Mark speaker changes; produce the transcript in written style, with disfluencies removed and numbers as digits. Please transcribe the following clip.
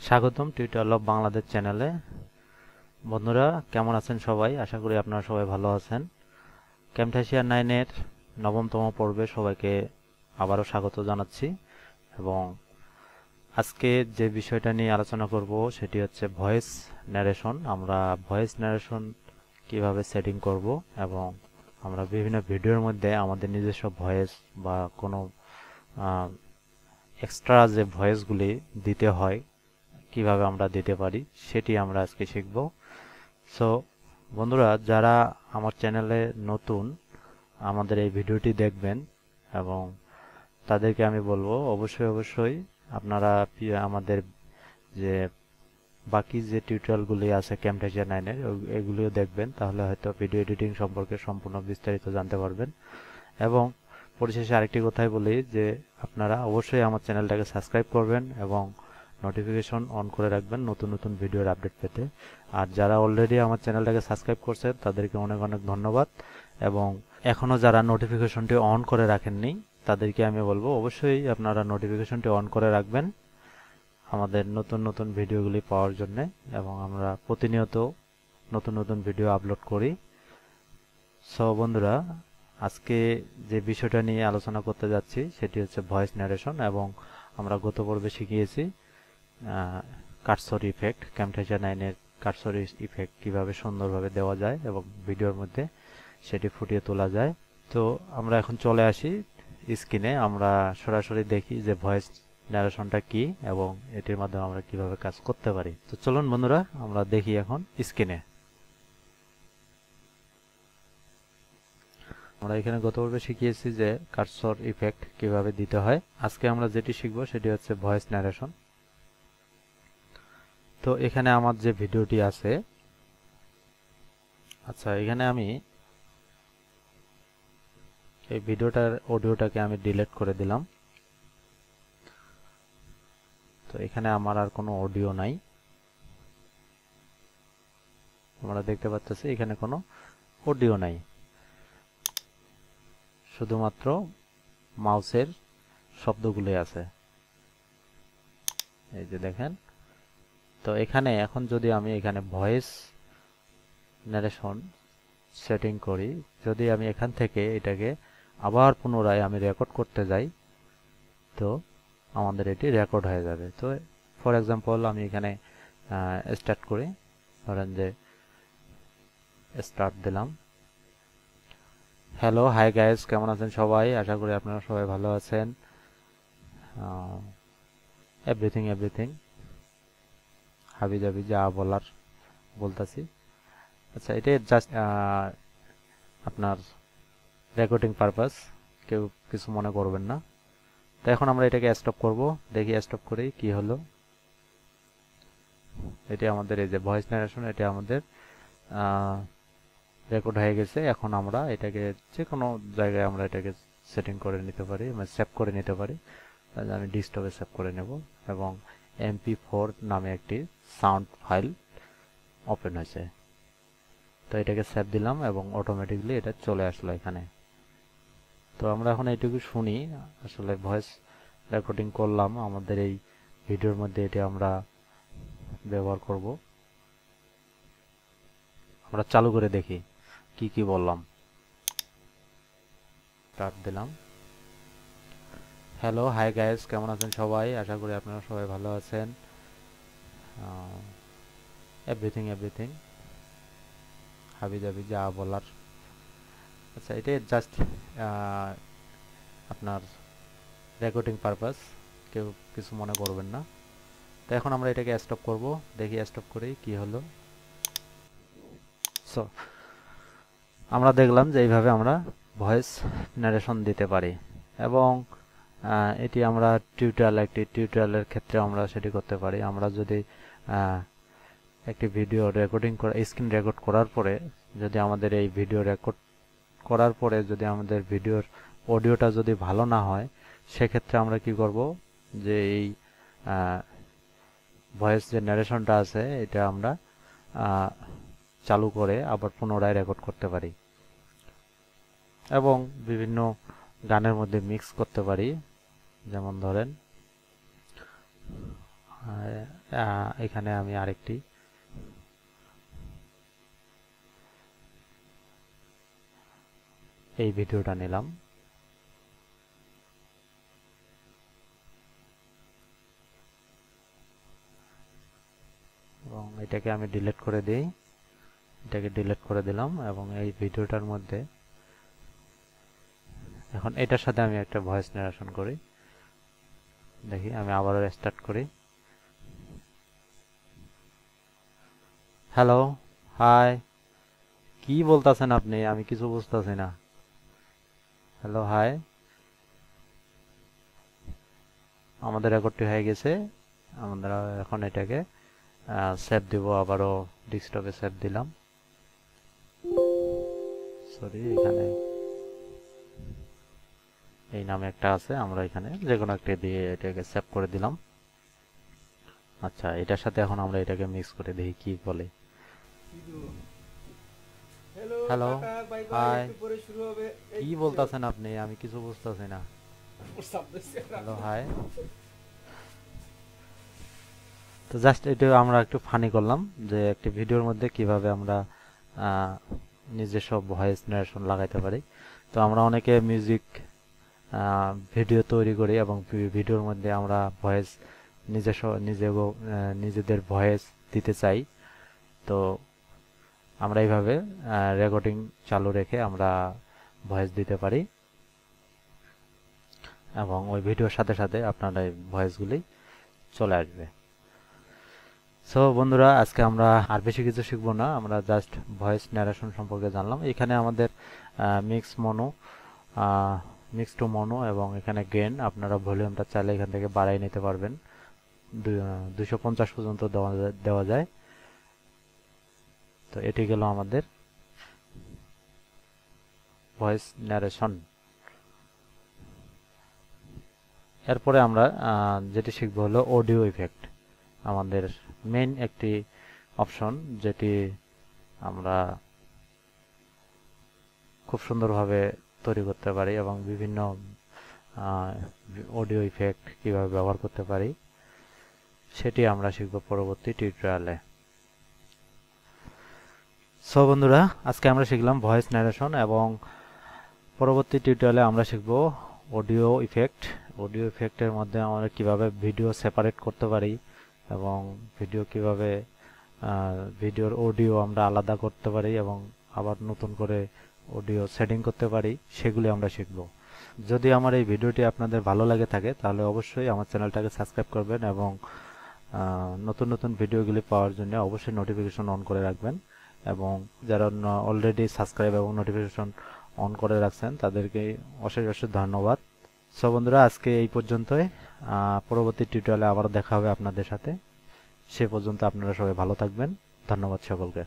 Speaker 1: স্বাগতম tutorial of Bangladesh চ্যানেলে। বন্ধুরা কেমন আছেন সবাই? আশা করি আপনারা সবাই ভালো আছেন। ক্যামটাসিয়া 9 এর নবমতম পর্বে সবাইকে আবারও স্বাগত জানাচ্ছি। এবং আজকে যে বিষয়টা নিয়ে আলোচনা করব সেটি হচ্ছে ভয়েস ন্যারেশন। আমরা ভয়েস ন্যারেশন কিভাবে সেটিং করব এবং আমরা বিভিন্ন ভিডিওর মধ্যে আমাদের নিজস্ব ভয়েস বা কোনো এক্সট্রা যে ভয়েসগুলি দিতে হয় কিভাবে আমরা দিতে পারি সেটি আমরা আজকে শিখব। সো বন্ধুরা, যারা আমার চ্যানেলে নতুন আমাদের এই ভিডিওটি দেখবেন এবং তাদেরকে আমি বলবো অবশ্যই আপনারা আমাদের যে বাকি যে টিউটোরিয়ালগুলি আছে ক্যামটাসিয়া 9 এর এগুলিও দেখবেন, তাহলে হয়তো ভিডিও এডিটিং সম্পর্কে সম্পূর্ণ বিস্তারিত জানতে পারবেন। এবং পরিশেষে আরেকটি কথাই বলি যে আপনারা অবশ্যই আমার চ্যানেলটাকে সাবস্ক্রাইব করবেন এবং নোটিফিকেশন অন করে রাখবেন নতুন নতুন ভিডিওর আপডেট পেতে। আর যারা অলরেডি আমার চ্যানেলটাকে সাবস্ক্রাইব করছেন তাদেরকে অনেক অনেক ধন্যবাদ। এবং এখনো যারা নোটিফিকেশনটি অন করে রাখেননি তাদেরকে আমি বলবো অবশ্যই আপনারা নোটিফিকেশনটি অন করে রাখবেন আমাদের নতুন নতুন ভিডিওগুলি পাওয়ার জন্য। এবং আমরা প্রতিনিয়ত নতুন নতুন ভিডিও আপলোড করি। সো বন্ধুরা, আজকে যে বিষয়টা নিয়ে আলোচনা করতে যাচ্ছি সেটি হচ্ছে ভয়েস ন্যারেশন। এবং আমরা গত পর্বে শিখিয়েছি কাটসর ইফেক্ট, ক্যামটাসিয়া 9 এর কাটসর ইফেক্ট কিভাবে সুন্দরভাবে দেওয়া যায় এবং ভিডিওর মধ্যে সেটি ফুটিয়ে তোলা যায়। তো আমরা এখন চলে আসি স্ক্রিনে, আমরা সরাসরি দেখি যে ভয়েস ন্যারেশনটা কি এবং এটির মাধ্যমে আমরা কিভাবে কাজ করতে পারি। তো চলুন বন্ধুরা, আমরা দেখি এখন স্ক্রিনে। আমরা এখানে গত পর্বে শিখিয়েছি যে কাটসর ইফেক্ট কিভাবে দিতে হয়। আজকে আমরা যেটি শিখব সেটি হচ্ছে ভয়েস ন্যারেশন। তো এখানে আমার যে ভিডিওটি আছে, আচ্ছা এখানে আমি এই ভিডিওটার অডিওটাকে আমি ডিলিট করে দিলাম। তো এখানে আমার আর কোনো অডিও নাই, আমরা দেখতে পাচ্ছি এখানে কোনো অডিও নাই, শুধুমাত্র মাউসের শব্দগুলি আছে, এই যে দেখেন। তো এখানে এখন যদি আমি এখানে ভয়েস ন্যারেশন সেটিং করি, যদি আমি এখান থেকে এটাকে আবার পুনরায় আমি রেকর্ড করতে যাই তো আমাদের এটি রেকর্ড হয়ে যাবে। তো ফর এক্সাম্পল আমি এখানে স্টার্ট করি, ধরেন যে স্টার্ট দিলাম। হ্যালো, হাই গাইস, কেমন আছেন সবাই? আশা করি আপনারা সবাই ভালো আছেন। এভরিথিং হাবি জাবি যা বলার বলতাছি। আচ্ছা, এটা জাস্ট আপনার রেকর্ডিং পারপাস, কেউ কিছু মনে করবেন না। তো এখন আমরা এটাকে স্টপ করব, দেখি স্টপ করি কি হলো। এটি আমাদের এই যে ভয়েস ন্যারেশন, এটা আমাদের রেকর্ড হয়ে গেছে। এখন আমরা এটাকে যে কোনো জায়গায় আমরা এটাকে সেটিং করে নিতে পারি, মানে সেভ করে নিতে পারি। আমি ডেস্কটপে সেভ করে নেব এবং MP4 নামে একটি সাউন্ড ফাইল ওপেন হয়েছে। তো এটাকে সেভ দিলাম এবং অটোমেটিকলি এটা চলে আসলো এখানে। তো আমরা এখন এইটুকু শুনি, আসলে ভয়েস রেকর্ডিং করলাম আমাদের এই ভিডিওর মধ্যে, এটি আমরা ব্যবহার করব। আমরা চালু করে দেখি কি কি বললাম। স্টার্ট দিলাম। হ্যালো, হাই গাইস, কেমন আছেন সবাই? আশা করি আপনারা সবাই ভালো আছেন। এভরিথিং হাবি জাবি যা বলার। আচ্ছা, এটা জাস্ট আপনার রেকর্ডিং পারপাস, কেউ কিছু মনে করবেন না। তো এখন আমরা এটাকে স্টপ করব, দেখি স্টপ করেই কি হলো। সো আমরা দেখলাম যে এইভাবে আমরা ভয়েস ন্যারেশন দিতে পারি। এবং এটি আমরা একটি টিউটোরিয়ালের ক্ষেত্রে আমরা সেটি করতে পারি। আমরা যদি একটি ভিডিও রেকর্ডিং করা, স্ক্রিন রেকর্ড করার পরে যদি আমাদের এই ভিডিও রেকর্ড করার পরে যদি আমাদের ভিডিওর অডিওটা যদি ভালো না হয়, সেক্ষেত্রে আমরা কি করব, যে এই ভয়েস যে ন্যারেশনটা আছে এটা আমরা চালু করে আবার পুনরায় রেকর্ড করতে পারি এবং বিভিন্ন গানের মধ্যে মিক্স করতে পারি। যেমন ধরেন এখানে আমি আরেকটি এই ভিডিওটা নিলাম। এবং এটাকে আমি ডিলিট করে দিই। এটাকে ডিলিট করে দিলাম এবং এই ভিডিওটার মধ্যে এখন এটার সাথে আমি একটা ভয়েস ন্যারেশন করি। দেখি, আমি আবারও স্টার্ট করি। হ্যালো, হাই, কি বলতেছেন আপনি? আমি কিছু বুঝতেছি না। Hello, hi. আমাদের রেকর্ডটি হয়ে গেছে। আমরা এখন এটাকে সেভ দিব। আবারও ডেস্কটপে সেভ দিলাম। সরি, এখানে এই নামে একটা আছে, আমরা এখানে যে কোনো একটা দিয়ে এটাকে সেভ করে দিলাম। আচ্ছা, এটার সাথে এখন আমরা এটাকে মিক্স করে দেখি কি বলে। হ্যালো, হাই, কি বলতেছেন আপনি? আমি কিছু বুঝতেছি না। Hello, high. তো জাস্ট এটা আমরা একটু ফানি করলাম যে একটি ভিডিওর মধ্যে কিভাবে আমরা নিজস্ব ভয়েস ন্যারেশন লাগাইতে পারি। তো আমরা অনেকে মিউজিক ভিডিও তৈরি করি এবং ভিডিওর মধ্যে আমরা ভয়েস নিজেদের ভয়েস দিতে চাই। তো আমরা এইভাবে রেকর্ডিং চালু রেখে আমরা ভয়েস দিতে পারি এবং ওই ভিডিওর সাথে সাথে আপনার এই ভয়েসগুলি চলে আসবে। সো বন্ধুরা, আজকে আমরা আর বেশি কিছু শিখবো না, আমরা জাস্ট ভয়েস ন্যারেশন সম্পর্কে জানলাম। এখানে আমাদের মিক্স টু মনো এবং এখানে গেন, আপনারা ভলিউমটা চাইলে এখান থেকে বাড়াই নিতে পারবেন। 250 পর্যন্ত দেওয়া যায়। তো এটি গেল আমাদের ভয়েস ন্যারেশন। এরপরে আমরা যেটি শিখবো হলো অডিও ইফেক্ট। আমাদের মেইন একটি অপশন, যেটি আমরা খুব সুন্দরভাবে তৈরি করতে পারি এবং বিভিন্ন অডিও ইফেক্ট কিভাবে ব্যবহার করতে পারি সেটি আমরা শিখব পরবর্তী টিউটোরিয়ালে। সো বন্ধুরা, আজকে আমরা শিখলাম ভয়েস ন্যারেশন এবং পরবর্তী টিউটোরিয়ালে আমরা শিখব অডিও ইফেক্ট। অডিও ইফেক্টের মধ্যে আমরা কিভাবে ভিডিও সেপারেট করতে পারি এবং ভিডিওর অডিও আমরা আলাদা করতে পারি এবং আবার নতুন করে অডিও সেটিং করতে পারি, সেগুলি আমরা শিখব। যদি আমার এই ভিডিওটি আপনাদের ভালো লাগে থাকে তাহলে অবশ্যই আমার চ্যানেলটাকে সাবস্ক্রাইব করবেন এবং নতুন নতুন ভিডিওগুলি পাওয়ার জন্য অবশ্যই নোটিফিকেশন অন করে রাখবেন। এবং যারা অলরেডি সাবস্ক্রাইব এবং নোটিফিকেশন অন করে রাখছেন তাদেরকে অশেষ অশেষ ধন্যবাদ। সো বন্ধুরা, আজকে এই পর্যন্তই। পরবর্তী টিউটোরিয়ালে আবার দেখা হবে আপনাদের সাথে। সে পর্যন্ত আপনারা সবাই ভালো থাকবেন। ধন্যবাদ সকলকে।